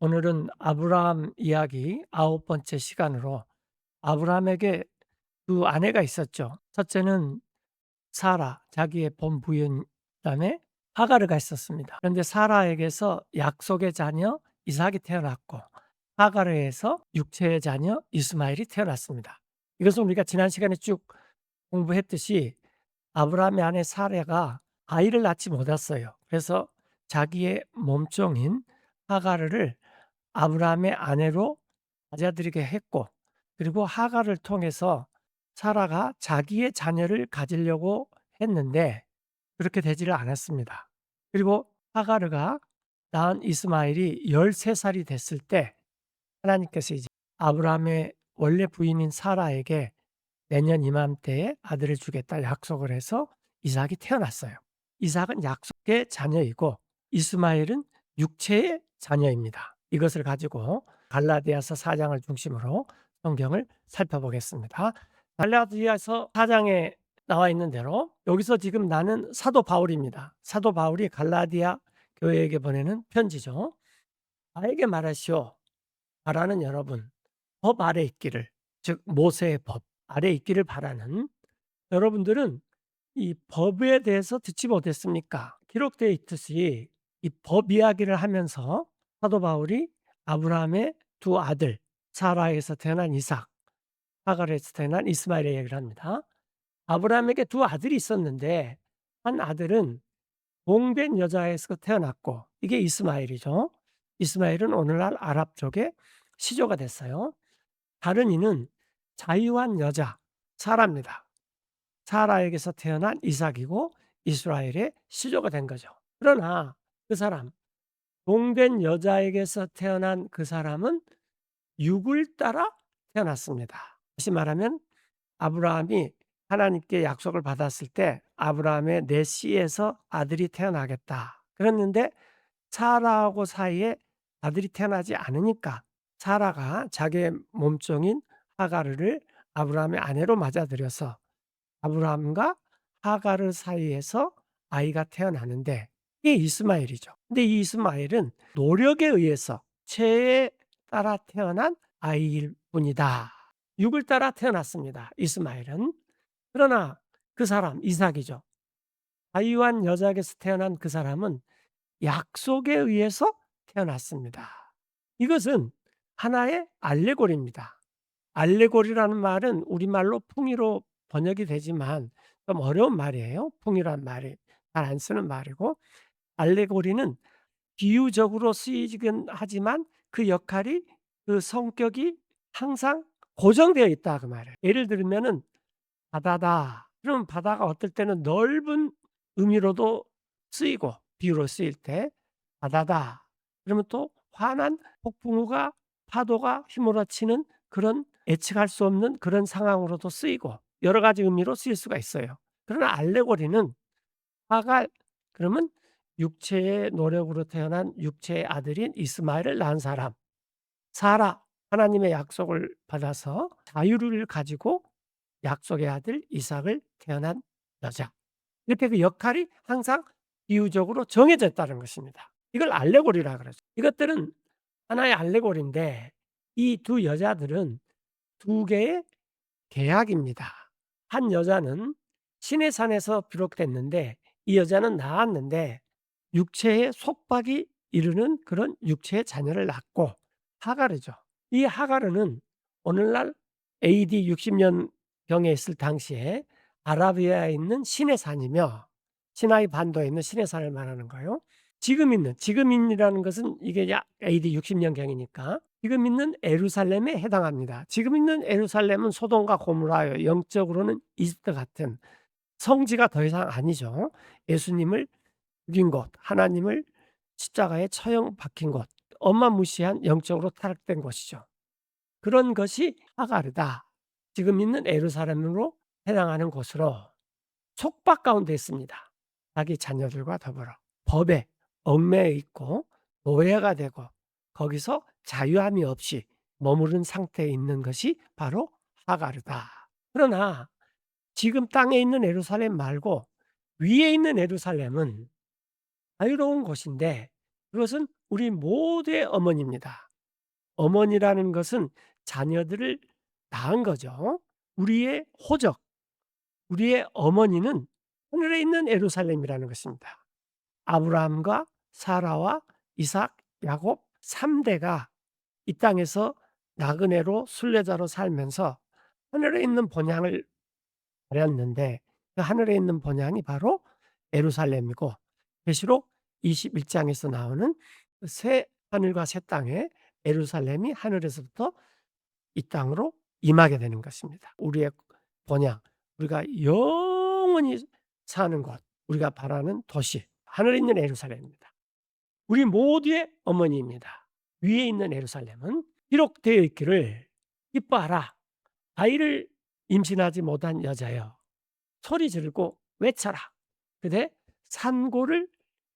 오늘은 아브라함 이야기 아홉 번째 시간으로 아브라함에게 두 아내가 있었죠. 첫째는 사라, 자기의 본 부인, 그다음에 하가르가 있었습니다. 그런데 사라에게서 약속의 자녀 이삭이 태어났고 하가르에서 육체의 자녀 이스마엘이 태어났습니다. 이것은 우리가 지난 시간에 쭉 공부했듯이 아브라함의 아내 사라가 아이를 낳지 못했어요. 그래서 자기의 몸종인 하가르를 아브라함의 아내로 맞아들이게 했고, 그리고 하갈을 통해서 사라가 자기의 자녀를 가지려고 했는데 그렇게 되지를 않았습니다. 그리고 하가르가 낳은 이스마엘이 13 살이 됐을 때 하나님께서 이제 아브라함의 원래 부인인 사라에게 내년 이맘때에 아들을 주겠다 약속을 해서 이삭이 태어났어요. 이삭은 약속의 자녀이고 이스마엘은 육체의 자녀입니다. 이것을 가지고 갈라디아서 4 장을 중심으로 성경을 살펴보겠습니다. 갈라디아서 4 장에 나와 있는 대로 여기서 지금 나는 사도 바울입니다. 사도 바울이 갈라디아 교회에게 보내는 편지죠. 나에게 말하시오. 바라는 여러분, 법 아래 있기를, 즉 모세의 법 아래 있기를 바라는 여러분들은 이 법에 대해서 듣지 못했습니까? 기록되어 있듯이 이 법 이야기를 하면서 사도 바울이 아브라함의 두 아들 사라에서 태어난 이삭, 하갈에서 태어난 이스마엘의 얘기를 합니다. 아브라함에게 두 아들이 있었는데 한 아들은 공된 여자에서 태어났고 이게 이스마엘이죠. 이스마엘은 오늘날 아랍족의 시조가 됐어요. 다른 이는 자유한 여자 사라입니다. 사라에게서 태어난 이삭이고 이스라엘의 시조가 된 거죠. 그러나 그 사람, 동된 여자에게서 태어난 그 사람은 육을 따라 태어났습니다. 다시 말하면 아브라함이 하나님께 약속을 받았을 때 아브라함의 내 씨에서 아들이 태어나겠다. 그랬는데 사라하고 사이에 아들이 태어나지 않으니까 사라가 자기의 몸종인 하가르를 아브라함의 아내로 맞아들여서 아브라함과 하가르 사이에서 아이가 태어나는데 이게 이스마엘이죠. 근데 이 이스마엘은 노력에 의해서 체에 따라 태어난 아이일 뿐이다. 육을 따라 태어났습니다. 이스마엘은. 그러나 그 사람 이삭이죠. 자유한 여자에게서 태어난 그 사람은 약속에 의해서 태어났습니다. 이것은 하나의 알레고리입니다. 알레고리라는 말은 우리말로 풍이로 번역이 되지만 좀 어려운 말이에요. 풍이란 말이 잘 안 쓰는 말이고 알레고리는 비유적으로 쓰이긴 하지만 그 역할이 그 성격이 항상 고정되어 있다 그 말이에요. 예를 들면은 바다다. 그러면 바다가 어떨 때는 넓은 의미로도 쓰이고 비유로 쓰일 때 바다다. 그러면 또 환한 폭풍우가 파도가 휘몰아치는 그런 예측할 수 없는 그런 상황으로도 쓰이고 여러 가지 의미로 쓰일 수가 있어요. 그러나 알레고리는 하갈 그러면 육체의 노력으로 태어난 육체의 아들인 이스마엘을 낳은 사람, 사라 하나님의 약속을 받아서 자유를 가지고 약속의 아들 이삭을 태어난 여자. 이렇게 그 역할이 항상 비유적으로 정해져 있다는 것입니다. 이걸 알레고리라 그러죠. 이것들은 하나의 알레고리인데 이 두 여자들은 두 개의 계약입니다. 한 여자는 신의 산에서 비록됐는데 이 여자는 낳았는데 육체의 속박이 이르는 그런 육체의 자녀를 낳고 하가르죠. 이 하가르는 오늘날 AD 60년 경에 있을 당시에 아라비아에 있는 신의 산이며 시나이 반도에 있는 신의 산을 말하는 거예요. 지금 있는 것은 이게 약 AD 60년 경이니까 지금 있는 예루살렘에 해당합니다. 지금 있는 예루살렘은 소돔과 고모라예요. 영적으로는 이집트 같은 성지가 더 이상 아니죠. 예수님을 죽인 곳, 하나님을 십자가에 처형 박힌 곳, 어마무시한 영적으로 타락된 곳이죠. 그런 것이 하가르다. 지금 있는 예루살렘으로 해당하는 곳으로 속박 가운데 있습니다. 자기 자녀들과 더불어 법에 얽매여 있고 노예가 되고 거기서 자유함이 없이 머무른 상태에 있는 것이 바로 하가르다. 그러나 지금 땅에 있는 예루살렘 말고 위에 있는 예루살렘은 자유로운 곳인데 그것은 우리 모두의 어머니입니다. 어머니라는 것은 자녀들을 낳은 거죠. 우리의 호적, 우리의 어머니는 하늘에 있는 예루살렘이라는 것입니다. 아브라함과 사라와 이삭, 야곱 3 대가 이 땅에서 나그네로 순례자로 살면서 하늘에 있는 본향을 가렸는데, 그 하늘에 있는 본향이 바로 예루살렘이고, 계시록 21 장에서 나오는 그 새 하늘과 새 땅에 예루살렘이 하늘에서부터 이 땅으로 임하게 되는 것입니다. 우리의 본향, 우리가 영원히 사는 곳, 우리가 바라는 도시, 하늘에 있는 예루살렘입니다. 우리 모두의 어머니입니다. 위에 있는 예루살렘은 기록되어 있기를 기뻐하라. 아이를 임신하지 못한 여자여, 소리 지르고 외쳐라. 그대 산고를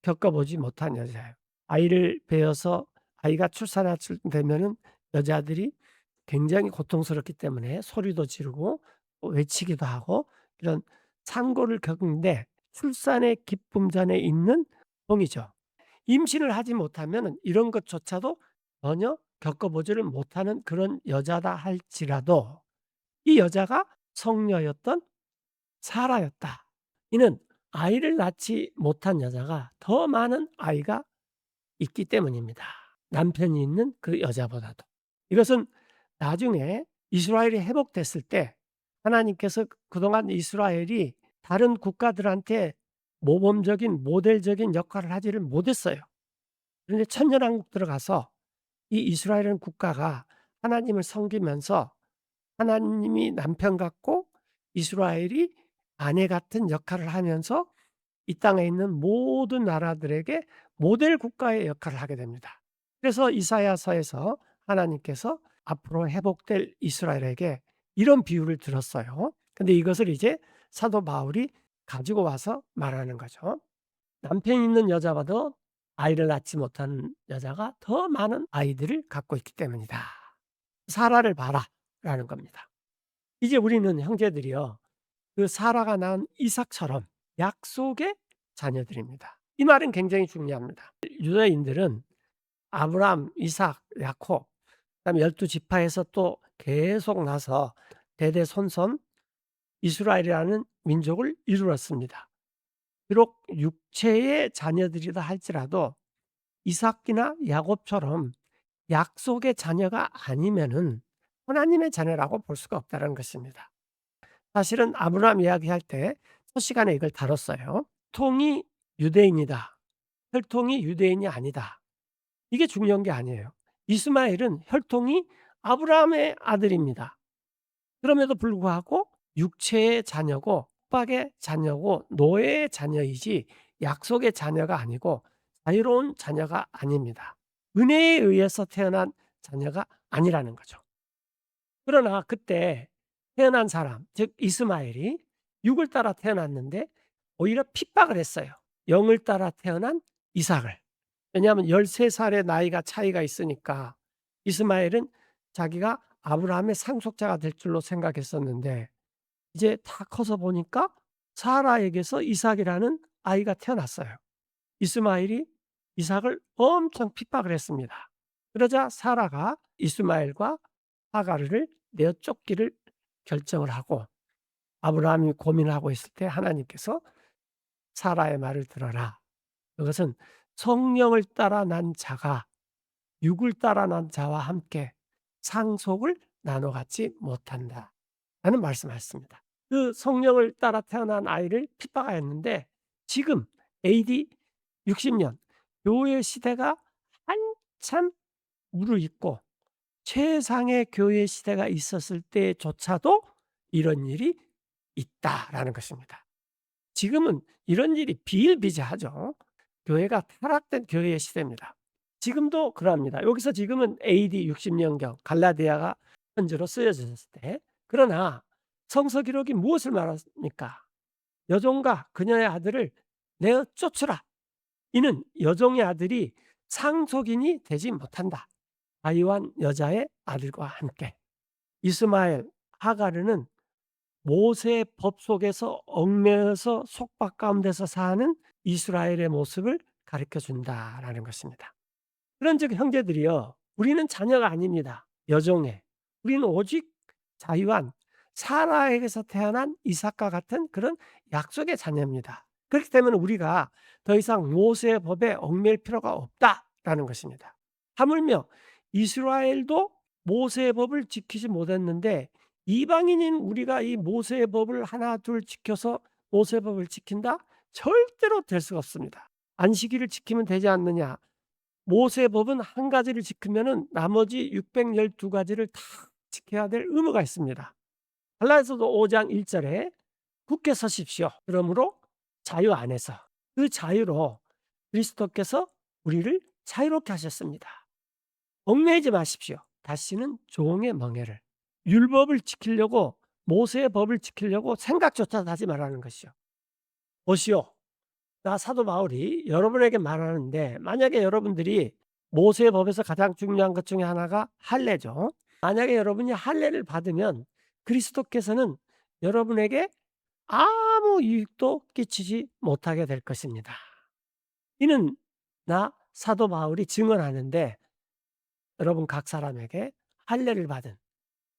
겪어보지 못한 여자여. 아이를 베어서 아이가 출산되면은 여자들이 굉장히 고통스럽기 때문에 소리도 지르고 또 외치기도 하고 이런 산고를 겪는데, 출산의 기쁨 전에 있는 동이죠. 임신을 하지 못하면은 이런 것조차도 전혀 겪어보지를 못하는 그런 여자다 할지라도, 이 여자가 성녀였던 사라였다. 이는 아이를 낳지 못한 여자가 더 많은 아이가 있기 때문입니다. 남편이 있는 그 여자보다도. 이것은 나중에 이스라엘이 회복됐을 때 하나님께서 그동안 이스라엘이 다른 국가들한테 모범적인 모델적인 역할을 하지를 못했어요. 그런데 천년왕국 들어가서 이 이스라엘이라는 국가가 하나님을 섬기면서 하나님이 남편 같고 이스라엘이 아내 같은 역할을 하면서 이 땅에 있는 모든 나라들에게 모델 국가의 역할을 하게 됩니다. 그래서 이사야서에서 하나님께서 앞으로 회복될 이스라엘에게 이런 비유를 들었어요. 근데 이것을 이제 사도 바울이 가지고 와서 말하는 거죠. 남편 있는 여자보다 아이를 낳지 못한 여자가 더 많은 아이들을 갖고 있기 때문이다. 사라를 봐라라는 겁니다. 이제 우리는 형제들이요, 그 사라가 낳은 이삭처럼 약속의 자녀들입니다. 이 말은 굉장히 중요합니다. 유대인들은 아브라함, 이삭, 야곱, 그다음에 12 지파에서 또 계속 나서 대대손손 이스라엘이라는 민족을 이루었습니다. 비록 육체의 자녀들이라 할지라도 이삭이나 야곱처럼 약속의 자녀가 아니면은 하나님의 자녀라고 볼 수가 없다는 것입니다. 사실은 아브라함 이야기할 때 첫 시간에 이걸 다뤘어요. 혈통이 유대인이다. 혈통이 유대인이 아니다. 이게 중요한 게 아니에요. 이스마엘은 혈통이 아브라함의 아들입니다. 그럼에도 불구하고 육체의 자녀고 협박의 자녀고 노예의 자녀이지 약속의 자녀가 아니고 자유로운 자녀가 아닙니다. 은혜에 의해서 태어난 자녀가 아니라는 거죠. 그러나 그때 태어난 사람, 즉 이스마엘이 육을 따라 태어났는데 오히려 핍박을 했어요. 영을 따라 태어난 이삭을. 왜냐하면 13 살의 나이가 차이가 있으니까 이스마엘은 자기가 아브라함의 상속자가 될 줄로 생각했었는데, 이제 다 커서 보니까 사라에게서 이삭이라는 아이가 태어났어요. 이스마엘이 이삭을 엄청 핍박을 했습니다. 그러자 사라가 이스마엘과 하가르를 내어 쫓기를 결정을 하고, 아브라함이 고민하고 있을 때 하나님께서 사라의 말을 들어라. 그것은 성령을 따라 난 자가 육을 따라 난 자와 함께 상속을 나눠 갖지 못한다 라는 말씀하셨습니다. 그 성령을 따라 태어난 아이를 핍박하였는데, 지금 AD 60년 교회 시대가 한참 무르익고 최상의 교회 시대가 있었을 때조차도 이런 일이 있다라는 것입니다. 지금은 이런 일이 비일비재하죠. 교회가 타락된 교회의 시대입니다. 지금도 그러합니다. 여기서 지금은 AD 60년경 갈라디아가 편지로 쓰여졌을 때, 그러나 성서 기록이 무엇을 말합니까? 여종과 그녀의 아들을 내어 쫓으라. 이는 여종의 아들이 상속인이 되지 못한다. 가이완 여자의 아들과 함께. 이스마엘, 하가르는 모세의 법 속에서 얽매여서 속박 가운데서 사는 이스라엘의 모습을 가르쳐 준다라는 것입니다. 그런즉 형제들이여 우리는 자녀가 아닙니다. 여종의. 우리는 오직 자유한 사라에게서 태어난 이삭과 같은 그런 약속의 자녀입니다. 그렇기 때문에 우리가 더 이상 모세의 법에 얽매일 필요가 없다라는 것입니다. 하물며 이스라엘도 모세의 법을 지키지 못했는데 이방인인 우리가 이 모세의 법을 하나 둘 지켜서 모세의 법을 지킨다? 절대로 될 수가 없습니다. 안식일을 지키면 되지 않느냐? 모세의 법은 한 가지를 지키면은 나머지 612 가지를 다 지켜야 될 의무가 있습니다. 갈라디아서 5장 1 절에 굳게 서십시오. 그러므로 자유 안에서 그 자유로 그리스도께서 우리를 자유롭게 하셨습니다. 얽매이지 마십시오. 다시는 종의 멍에를 율법을 지키려고 모세의 법을 지키려고 생각조차도 하지 말라는 것이요. 보시오. 나 사도 바울이 여러분에게 말하는데 만약에 여러분들이 모세의 법에서 가장 중요한 것 중에 하나가 할례죠. 만약에 여러분이 할례를 받으면 그리스도께서는 여러분에게 아무 유익도 끼치지 못하게 될 것입니다. 이는 나 사도 바울이 증언하는데 여러분 각 사람에게 할례를 받은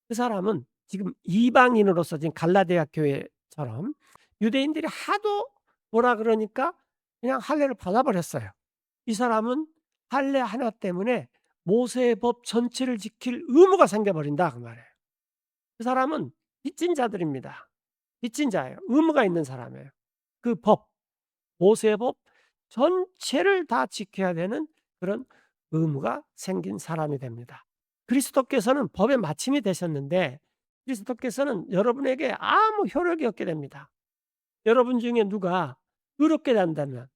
그 사람은 지금 이방인으로서 지금 갈라디아 교회처럼 유대인들이 하도 뭐라 그러니까 그냥 할례를 받아 버렸어요. 이 사람은 할례 하나 때문에 모세의 법 전체를 지킬 의무가 생겨 버린다 그 말이에요. 그 사람은 빚진 자들입니다. 빚진 자예요. 의무가 있는 사람이에요. 그 법, 모세의 법 전체를 다 지켜야 되는 그런 의무가 생긴 사람이 됩니다. 그리스도께서는 법의 마침이 되셨는데 그리스도께서는 여러분에게 아무 효력이 없게 됩니다. 여러분 중에 누가 의롭게 된다면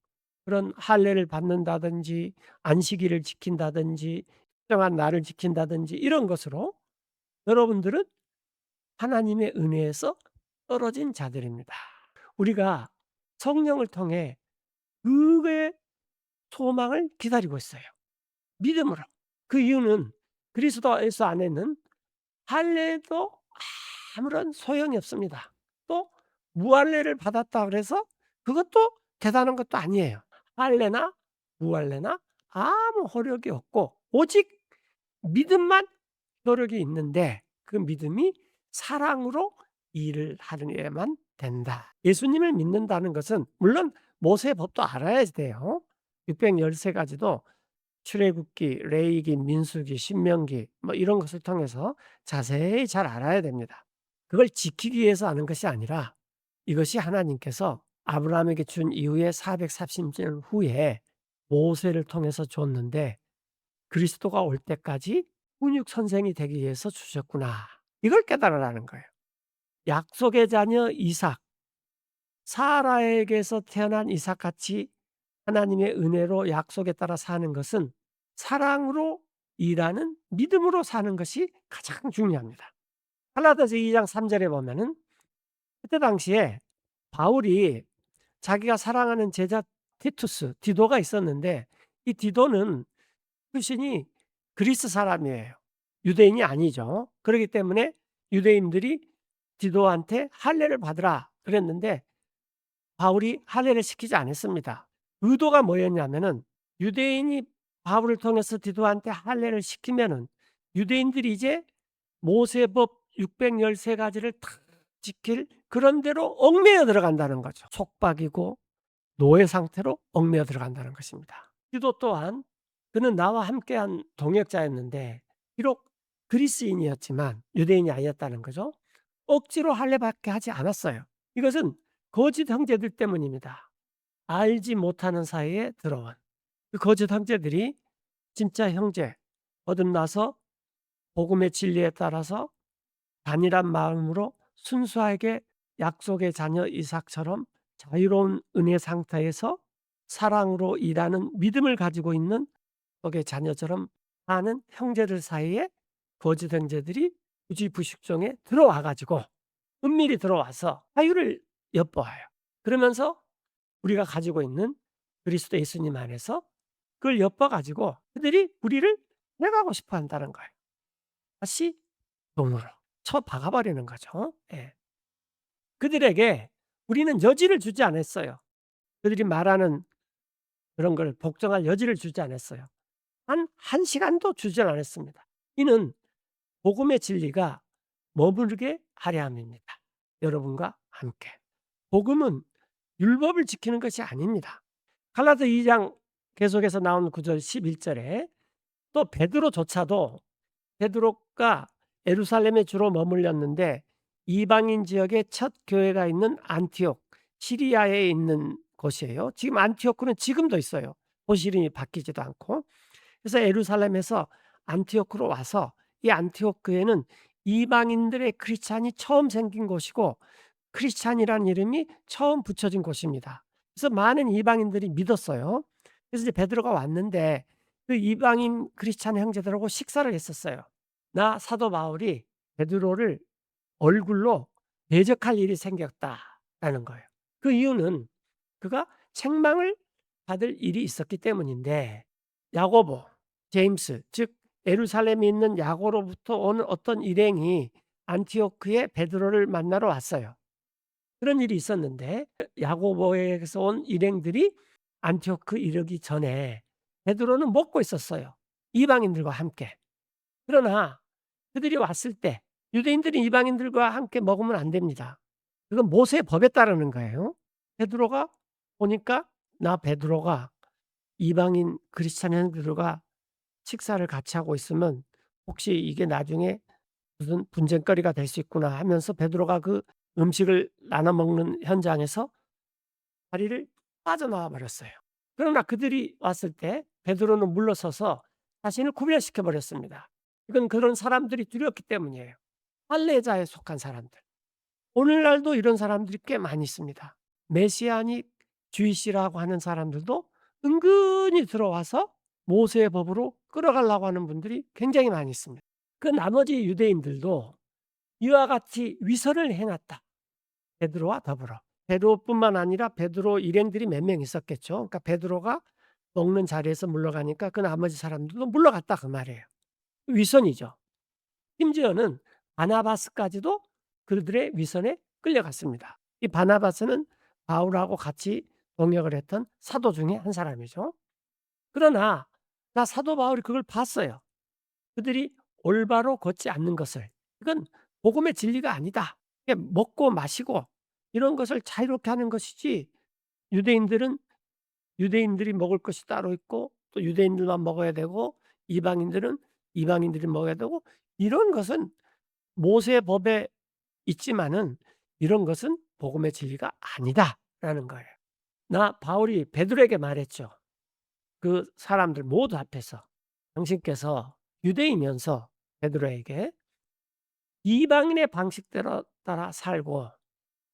그런 할례를 받는다든지 안식일을 지킨다든지 특정한 날을 지킨다든지 이런 것으로 여러분들은 하나님의 은혜에서 떨어진 자들입니다. 우리가 성령을 통해 그의 소망을 기다리고 있어요. 믿음으로. 그 이유는 그리스도 예수 안에는 할례도 아무런 소용이 없습니다. 또 무할례를 받았다 그래서 그것도 대단한 것도 아니에요. 할례나 무할례나 아무 효력이 없고 오직 믿음만 효력이 있는데 그 믿음이 사랑으로 일을 하려야만 된다. 예수님을 믿는다는 것은 물론 모세의 법도 알아야 돼요. 613 가지도 출애굽기, 레위기, 민수기, 신명기 뭐 이런 것을 통해서 자세히 잘 알아야 됩니다. 그걸 지키기 위해서 하는 것이 아니라 이것이 하나님께서 아브라함에게 준 이후에 430년 후에 모세를 통해서 줬는데 그리스도가 올 때까지 훈육 선생이 되기 위해서 주셨구나. 이걸 깨달으라는 거예요. 약속의 자녀 이삭, 사라에게서 태어난 이삭같이 하나님의 은혜로 약속에 따라 사는 것은 사랑으로 일하는 믿음으로 사는 것이 가장 중요합니다. 갈라디아서 2장 3 절에 보면은 그때 당시에 바울이 자기가 사랑하는 제자 티투스, 디도가 있었는데 이 디도는 출신이 그리스 사람이에요. 유대인이 아니죠. 그렇기 때문에 유대인들이 디도한테 할례를 받으라 그랬는데 바울이 할례를 시키지 않았습니다. 의도가 뭐였냐면은 유대인이 바울을 통해서 디도한테 할례를 시키면은 유대인들이 이제 모세법 613 가지를 다 지킬 그런 대로 얽매여 들어간다는 거죠. 속박이고 노예 상태로 얽매여 들어간다는 것입니다. 디도 또한 그는 나와 함께한 동역자였는데 비록 그리스인이었지만 유대인이 아니었다는 거죠. 억지로 할례받게 하지 않았어요. 이것은 거짓 형제들 때문입니다. 알지 못하는 사이에 들어온 그 거짓 형제들이 진짜 형제 거듭나서 복음의 진리에 따라서 단일한 마음으로 순수하게 약속의 자녀 이삭처럼 자유로운 은혜 상태에서 사랑으로 일하는 믿음을 가지고 있는 약속의 자녀처럼 사는 형제들 사이에 거짓 형제들이 부지부식종에 들어와 가지고 은밀히 들어와서 자유를 엿보아요. 그러면서 우리가 가지고 있는 그리스도 예수님 안에서 그걸 엿봐 가지고 그들이 우리를 해가고 싶어 한다는 거예요. 다시 종으로 쳐박아 버리는 거죠. 예. 그들에게 우리는 여지를 주지 않았어요. 그들이 말하는 그런 걸 복종할 여지를 주지 않았어요. 한 1 시간도 주질 않았습니다. 이는 복음의 진리가 머무르게 하려 함입니다. 여러분과 함께. 복음은 율법을 지키는 것이 아닙니다. 갈라디아 2장 계속해서 나온 구절 11 절에 또 베드로가 예루살렘에 주로 머물렀는데 이방인 지역의 첫 교회가 있는 안티옥, 시리아에 있는 곳이에요. 지금 안티오크는 지금도 있어요. 도시 이름이 바뀌지도 않고. 그래서 예루살렘에서 안티오크로 와서 이 안티오크 교회는 이방인들의 크리스찬이 처음 생긴 곳이고 크리스찬이라는 이름이 처음 붙여진 곳입니다. 그래서 많은 이방인들이 믿었어요. 그래서 이제 베드로가 왔는데 그 이방인 크리스찬 형제들하고 식사를 했었어요. 나 사도 바울이 베드로를 얼굴로 대적할 일이 생겼다라는 거예요. 그 이유는 그가 책망을 받을 일이 있었기 때문인데 야고보, 제임스 즉 예루살렘에 있는 야고로부터 온 어떤 일행이 안티오크에 베드로를 만나러 왔어요. 그런 일이 있었는데 야고보에게서 온 일행들이 안티오크 이르기 전에 베드로는 먹고 있었어요, 이방인들과 함께. 그러나 그들이 왔을 때 유대인들이 이방인들과 함께 먹으면 안 됩니다. 그건 모세의 법에 따르는 거예요. 베드로가 보니까 베드로가 이방인 크리스찬 형제들과 식사를 같이 하고 있으면 혹시 이게 나중에 무슨 분쟁거리가 될 수 있구나 하면서 베드로가 그 음식을 나눠 먹는 현장에서 자리를 빠져나와 버렸어요. 그러나 그들이 왔을 때 베드로는 물러서서 자신을 구별시켜 버렸습니다. 이건 그런 사람들이 두렵기 때문이에요. 할례자에 속한 사람들. 오늘날도 이런 사람들이 꽤 많이 있습니다. 메시아닉 주이시라고 하는 사람들도 은근히 들어와서 모세의 법으로 끌어가려고 하는 분들이 굉장히 많이 있습니다. 그 나머지 유대인들도 이와 같이 위선을 행했다. 베드로와 더불어. 베드로뿐만 아니라 베드로 일행들이 몇 명 있었겠죠. 그러니까 베드로가 먹는 자리에서 물러가니까 그 나머지 사람들도 물러갔다 그 말이에요. 위선이죠. 심지어는 바나바스까지도 그들의 위선에 끌려갔습니다. 이 바나바스는 바울하고 같이 동역을 했던 사도 중에 한 사람이죠. 그러나 사도 바울이 그걸 봤어요. 그들이 올바로 걷지 않는 것을. 이건 복음의 진리가 아니다. 이게 먹고 마시고 이런 것을 자유롭게 하는 것이지 유대인들은 유대인들이 먹을 것이 따로 있고 또 유대인들만 먹어야 되고 이방인들은 이방인들이 먹어야 되고 이런 것은 모세의 법에 있지만은 이런 것은 복음의 진리가 아니다라는 거예요. 바울이 베드로에게 말했죠. 그 사람들 모두 앞에서 당신께서 유대이면서 베드로에게 이방인의 방식대로 따라 살고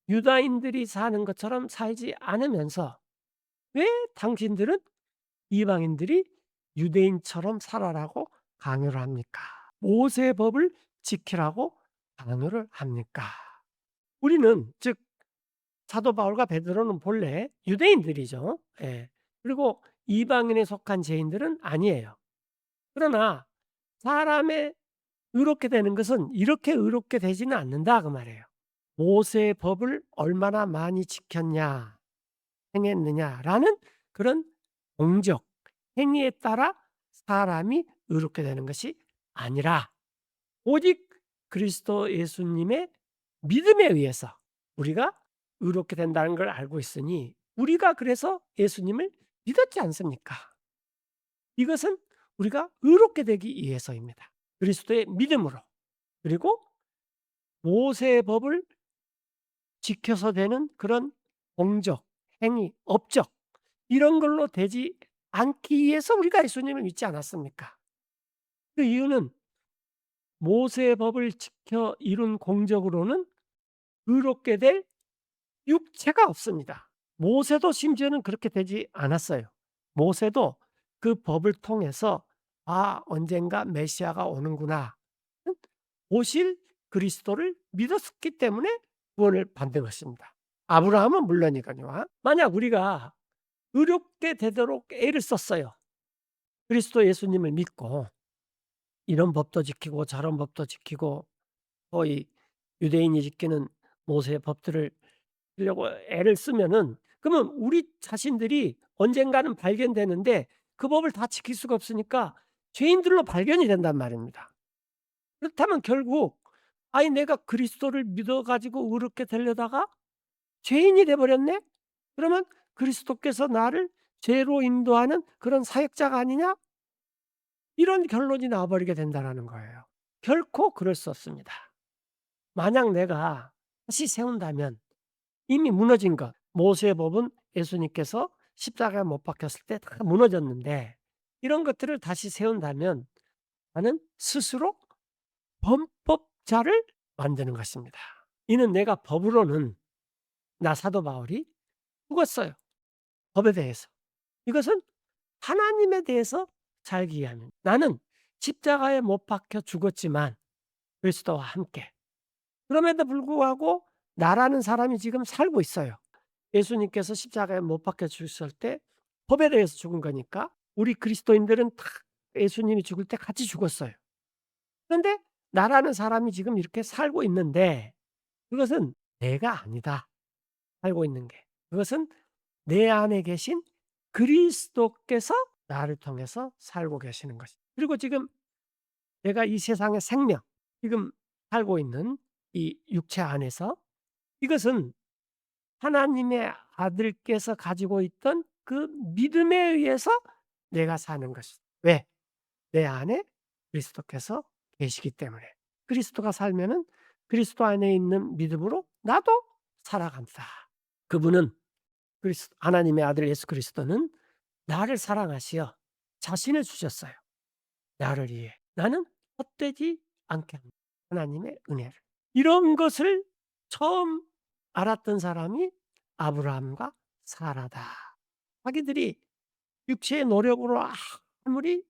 유다인들이 사는 것처럼 살지 않으면서 왜 당신들은 이방인들이 유대인처럼 살아라고 강요를 합니까? 모세의 법을 지키라고 강요를 합니까? 우리는 즉 사도 바울과 베드로는 본래 유대인들이죠. 예. 그리고 이방인에 속한 죄인들은 아니에요. 그러나 사람의 의롭게 되는 것은 이렇게 의롭게 되지는 않는다 그 말이에요. 모세의 법을 얼마나 많이 지켰냐, 행했느냐라는 그런 공적, 행위에 따라 사람이 의롭게 되는 것이 아니라 오직 그리스도 예수님의 믿음에 의해서 우리가 의롭게 된다는 걸 알고 있으니 우리가 그래서 예수님을 믿었지 않습니까? 이것은 우리가 의롭게 되기 위해서입니다. 그리스도의 믿음으로. 그리고 모세의 법을 지켜서 되는 그런 공적, 행위, 업적 이런 걸로 되지 않기 위해서 우리가 예수님을 믿지 않았습니까? 그 이유는 모세의 법을 지켜 이룬 공적으로는 의롭게 될 육체가 없습니다. 모세도 심지어는 그렇게 되지 않았어요. 모세도 그 법을 통해서 '아 언젠가 메시아가 오는구나.' 오실 그리스도를 믿었기 때문에 구원을 받는 것입니다. 아브라함은 물론이거니와. 만약 우리가 의롭게 되도록 애를 썼어요. 그리스도 예수님을 믿고 이런 법도 지키고 저런 법도 지키고 이 유대인이 지키는 모세의 법들을 지키려고 애를 쓰면은 그러면 우리 자신들이 언젠가는 발견되는데 그 법을 다 지킬 수가 없으니까 죄인들로 발견이 된단 말입니다. 그렇다면 결국 아니 내가 그리스도를 믿어 가지고 의롭게 되려다가 죄인이 돼 버렸네? 그러면 그리스도께서 나를 죄로 인도하는 그런 사역자가 아니냐? 이런 결론이 나와 버리게 된다라는 거예요. 결코 그럴 수 없습니다. 만약 내가 다시 세운다면 이미 무너진 것, 모세의 법은 예수님께서 십자가에 못 박혔을 때 다 무너졌는데 이런 것들을 다시 세운다면 나는 스스로 범법자를 만드는 것입니다. 이는 내가 법으로는 나 사도 바울이 죽었어요. 법에 대해서. 이것은 하나님에 대해서 살기 위함입니다. 나는 십자가에 못 박혀 죽었지만 그리스도와 함께. 그럼에도 불구하고 나라는 사람이 지금 살고 있어요. 예수님께서 십자가에 못 박혀 죽으실 때 법에 대해서 죽은 거니까 우리 그리스도인들은 다 예수님이 죽을 때 같이 죽었어요. 그런데 나라는 사람이 지금 이렇게 살고 있는데 그것은 내가 아니다. 살고 있는 게. 그것은 내 안에 계신 그리스도께서 나를 통해서 살고 계시는 것입니다. 그리고 지금 내가 이 세상의 생명, 지금 살고 있는 이 육체 안에서 이것은 하나님의 아들께서 가지고 있던 그 믿음에 의해서 내가 사는 것이다. 왜? 내 안에 그리스도께서 계시기 때문에. 그리스도가 살면은 그리스도 안에 있는 믿음으로 나도 살아간다. 그분은 하나님의 아들 예수 그리스도는 나를 사랑하시어 자신을 주셨어요. 나를 위해. 나는 헛되지 않게 합니다. 하나님의 은혜를. 이런 것을 처음 알았던 사람이 아브라함과 사라다. 자기들이 육체의 노력으로 아무리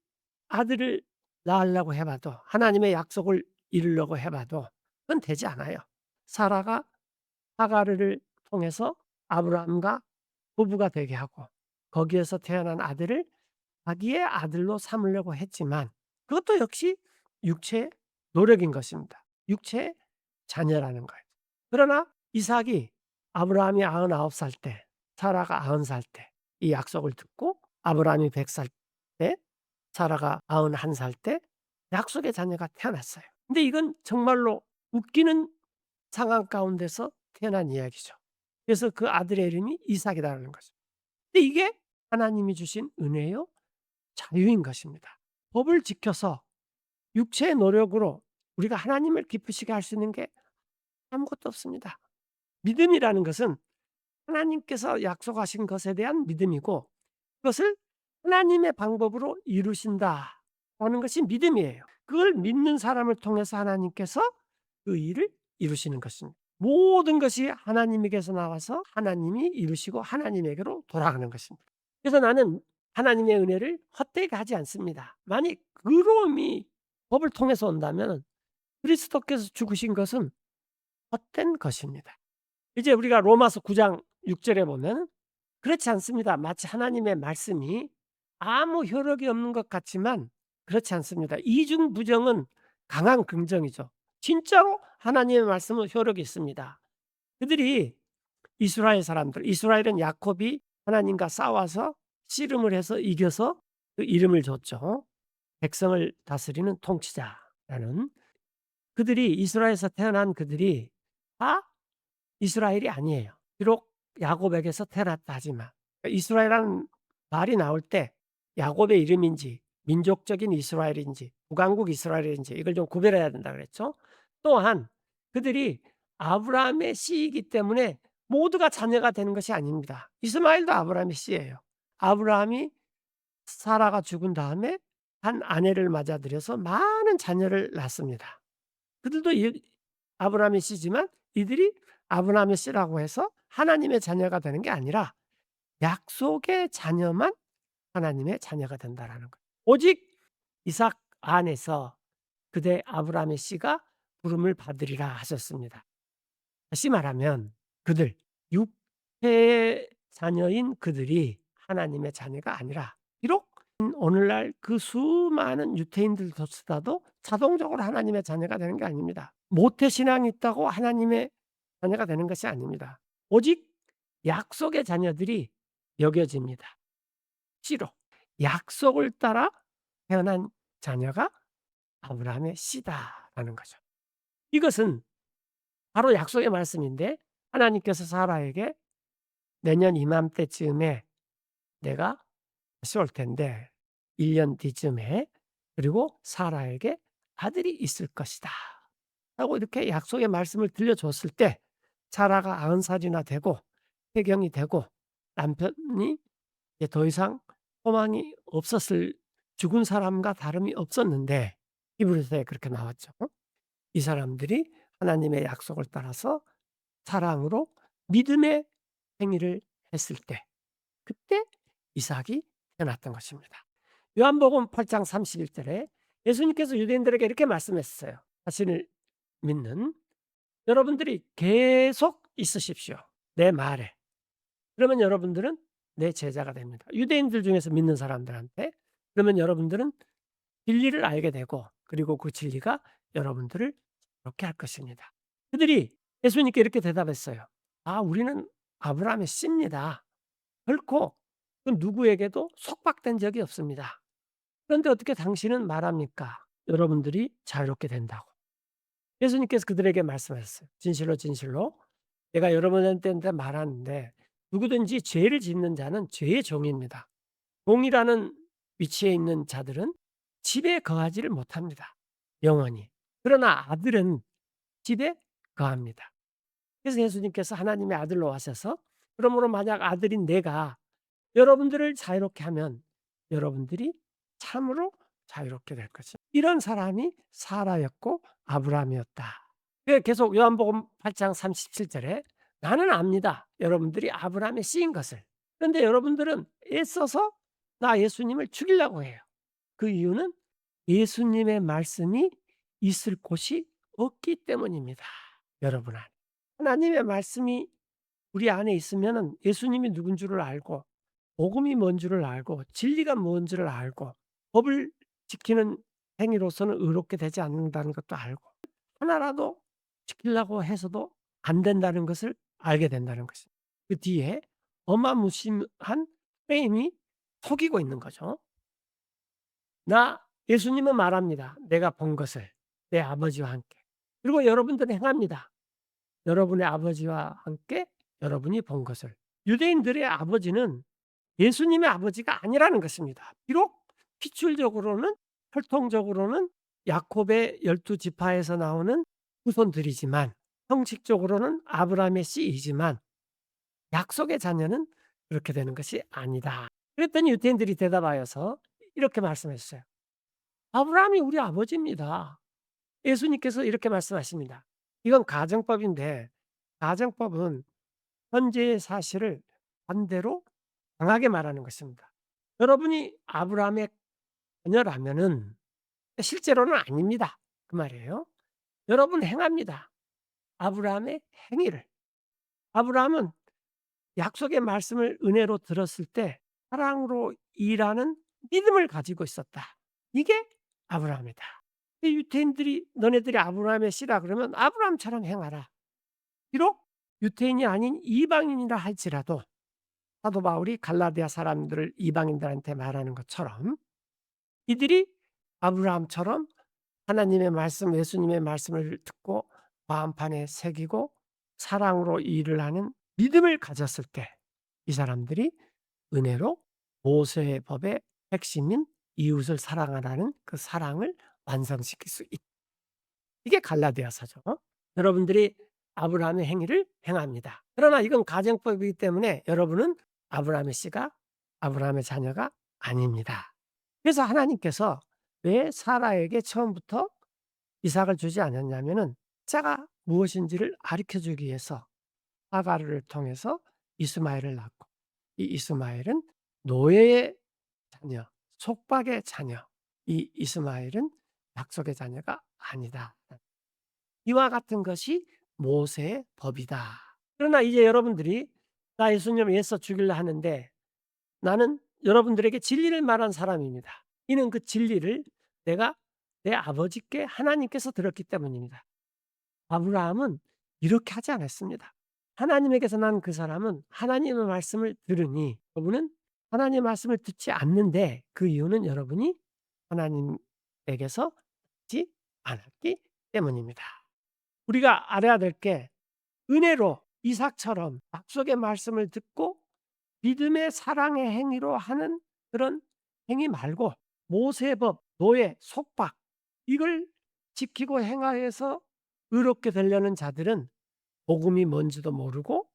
아들을 낳으려고 해 봐도 하나님의 약속을 이루려고 해 봐도 그건 되지 않아요. 사라가 하가르를 통해서 아브라함과 부부가 되게 하고 거기에서 태어난 아들을 자기의 아들로 삼으려고 했지만 그것도 역시 육체의 노력인 것입니다. 육체의 자녀라는 거예요. 그러나 이삭이 아브라함이 99살 때 사라가 90살 때 이 약속을 듣고 아브라함이 100살 때 사라가 91살 때 약속의 자녀가 태어났어요. 근데 이건 정말로 웃기는 상황 가운데서 태어난 이야기죠. 그래서 그 아들의 이름이 이삭이라는 거죠. 근데 이게 하나님이 주신 은혜요 자유인 것입니다. 법을 지켜서 육체의 노력으로 우리가 하나님을 기쁘시게 할 수 있는 게 아무것도 없습니다. 믿음이라는 것은 하나님께서 약속하신 것에 대한 믿음이고 그것을 하나님의 방법으로 이루신다라는 것이 믿음이에요. 그걸 믿는 사람을 통해서 하나님께서 그 일을 이루시는 것입니다. 모든 것이 하나님에게서 나와서 하나님이 이루시고 하나님에게로 돌아가는 것입니다. 그래서 나는 하나님의 은혜를 헛되게 하지 않습니다. 만약 의로움이 법을 통해서 온다면 그리스도께서 죽으신 것은 헛된 것입니다. 이제 우리가 로마서 9장 6 절에 보면 그렇지 않습니다. 마치 하나님의 말씀이 아무 효력이 없는 것 같지만 그렇지 않습니다. 이중 부정은 강한 긍정이죠. 진짜로 하나님의 말씀은 효력이 있습니다. 그들이 이스라엘 사람들, 이스라엘은 야곱이 하나님과 싸워서 씨름을 해서 이겨서 그 이름을 줬죠. 백성을 다스리는 통치자라는. 그들이 이스라엘에서 태어난 그들이 다 이스라엘이 아니에요. 비록 야곱에게서 태어났다 하지만 이스라엘이라는 말이 나올 때 야곱의 이름인지 민족적인 이스라엘인지 북왕국 이스라엘인지 이걸 좀 구별해야 된다 그랬죠. 또한 그들이 아브라함의 씨이기 때문에 모두가 자녀가 되는 것이 아닙니다. 이스마엘도 아브라함의 씨예요. 아브라함이 사라가 죽은 다음에 한 아내를 맞아들여서 많은 자녀를 낳습니다. 그들도 아브라함의 씨지만 이들이 아브라함의 씨라고 해서 하나님의 자녀가 되는 게 아니라 약속의 자녀만 하나님의 자녀가 된다라는 거예요. 오직 이삭 안에서 그대 아브라함의 씨가 부름을 받으리라 하셨습니다. 다시 말하면 그들 육체의 자녀인 그들이 하나님의 자녀가 아니라 비록 오늘날 그 수많은 유태인들조차도 자동적으로 하나님의 자녀가 되는 게 아닙니다. 모태신앙이 있다고 하나님의 자녀가 되는 것이 아닙니다. 오직 약속의 자녀들이 여겨집니다. 씨로. 약속을 따라 태어난 자녀가 아브라함의 씨다라는 거죠. 이것은 바로 약속의 말씀인데 하나님께서 사라에게 "내년 이맘때쯤에 내가 다시 올 텐데 1년 뒤쯤에 그리고 사라에게 아들이 있을 것이다." 라고 이렇게 약속의 말씀을 들려줬을 때 사라가 90 살이나 되고 폐경이 되고 남편이 이제 더 이상 소망이 없었을 죽은 사람과 다름이 없었는데 히브리서에 그렇게 나왔죠. 이 사람들이 하나님의 약속을 따라서 사랑으로 믿음의 행위를 했을 때 그때 이삭이 태어났던 것입니다. 요한복음 8장 31 절에 예수님께서 유대인들에게 이렇게 말씀했어요. 자신을 믿는 여러분들이 계속 있으십시오, 내 말에. 그러면 여러분들은 내 제자가 됩니다. 유대인들 중에서 믿는 사람들한테. 그러면 여러분들은 진리를 알게 되고 그리고 그 진리가 여러분들을 그렇게 할 것입니다. 그들이 예수님께 이렇게 대답했어요. "아 우리는 아브라함의 씨입니다. 결코 그 누구에게도 속박된 적이 없습니다. 그런데 어떻게 당신은 말합니까? 여러분들이 자유롭게 된다고." 예수님께서 그들에게 말씀하셨어요. "진실로 진실로 내가 여러분한테 말하는데 누구든지 죄를 짓는 자는 죄의 종입니다. 종이라는 위치에 있는 자들은 집에 거하지를 못합니다, 영원히. 그러나 아들은 집에 거합니다." 그래서 예수님께서 하나님의 아들로 하셔서 그러므로 만약 아들인 내가 여러분들을 자유롭게 하면 여러분들이 참으로 자유롭게 될 것입니다. 이런 사람이 사라였고 아브라함이었다. 계속 요한복음 8장 37 절에 "나는 압니다, 여러분들이 아브라함의 씨인 것을. 그런데 여러분들은 애써서 나 예수님을 죽이려고 해요. 그 이유는 예수님의 말씀이 있을 곳이 없기 때문입니다." 여러분 안에. 하나님의 말씀이 우리 안에 있으면은 예수님이 누군 줄을 알고 복음이 뭔 줄을 알고 진리가 뭔 줄을 알고 법을 지키는 행위로서는 의롭게 되지 않는다는 것도 알고 하나라도 지키려고 해서도 안 된다는 것을 알게 된다는 것입니다. 그 뒤에 어마무시한 프레임이 속이고 있는 거죠. 나 예수님은 말합니다, 내가 본 것을 내 아버지와 함께. 그리고 여러분들은 행합니다, 여러분의 아버지와 함께 여러분이 본 것을. 유대인들의 아버지는 예수님의 아버지가 아니라는 것입니다. 비록 피출적으로는 혈통적으로는 야곱의 12 지파에서 나오는 후손들이지만 형식적으로는 아브라함의 씨이지만 약속의 자녀는 그렇게 되는 것이 아니다. 그랬더니 유대인들이 대답하여서 이렇게 말씀했어요. "아브라함이 우리 아버지입니다." 예수님께서 이렇게 말씀하십니다. 이건 가정법인데 가정법은 현재의 사실을 반대로 강하게 말하는 것입니다. 여러분이 아브라함의 자녀라면은 실제로는 아닙니다, 그 말이에요. 여러분 행합니다, 아브라함의 행위를. 아브라함은 약속의 말씀을 은혜로 들었을 때 사랑으로 일하는 믿음을 가지고 있었다. 이게 아브라함이다. 이 유태인들이 "너네들이 아브라함의 씨라." 그러면 아브라함처럼 행하라. 비록 유태인이 아닌 이방인이라 할지라도 사도 바울이 갈라디아 사람들을 이방인들한테 말하는 것처럼 이들이 아브라함처럼 하나님의 말씀, 예수님의 말씀을 듣고 마음판에 새기고 사랑으로 일을 하는 믿음을 가졌을 때 이 사람들이 은혜로 모세의 법의 핵심인 이웃을 사랑하라는 그 사랑을 완성시킬 수 있다. 이게 갈라디아서죠. 여러분들이 아브라함의 행위를 행합니다. 그러나 이건 가정법이기 때문에 여러분은 아브라함의 씨가 아브라함의 자녀가 아닙니다. 그래서 하나님께서 왜 사라에게 처음부터 이삭을 주지 않았냐면은 자가 무엇인지를 가르쳐 주기 위해서 하가르를 통해서 이스마엘을 낳고 이 이스마엘은 노예의 자녀, 속박의 자녀, 이 이스마엘은 약속의 자녀가 아니다. 이와 같은 것이 모세의 법이다. 그러나 이제 여러분들이 나 예수님을 애써 죽이려 하는데 나는 여러분들에게 진리를 말한 사람입니다. 이는 그 진리를 내가 내 아버지께 하나님께서 들었기 때문입니다. 아브라함은 이렇게 하지 않았습니다. 하나님에게서 난 그 사람은 하나님의 말씀을 들으니 그분은 하나님의 말씀을 듣지 않는데 그 이유는 여러분이 하나님에게서 듣지 않았기 때문입니다. 우리가 알아야 될 게 은혜로 이삭처럼 약속의 말씀을 듣고 믿음의 사랑의 행위로 하는 그런 행위 말고 모세의 법, 노예, 속박 이걸 지키고 행하여서 의롭게 되려는 자들은 복음이 뭔지도 모르고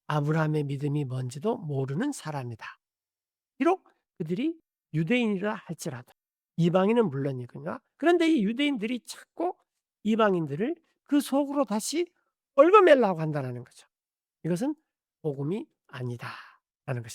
아브라함의 믿음이 뭔지도 모르는 사람이다. 비록 그들이 유대인이라 할지라도 이방인은 물론이거니와 그런데 이 유대인들이 자꾸 이방인들을 그 속으로 다시 얽어매려고 한다는 거죠. 이것은 복음이 아니다라는 것입니다.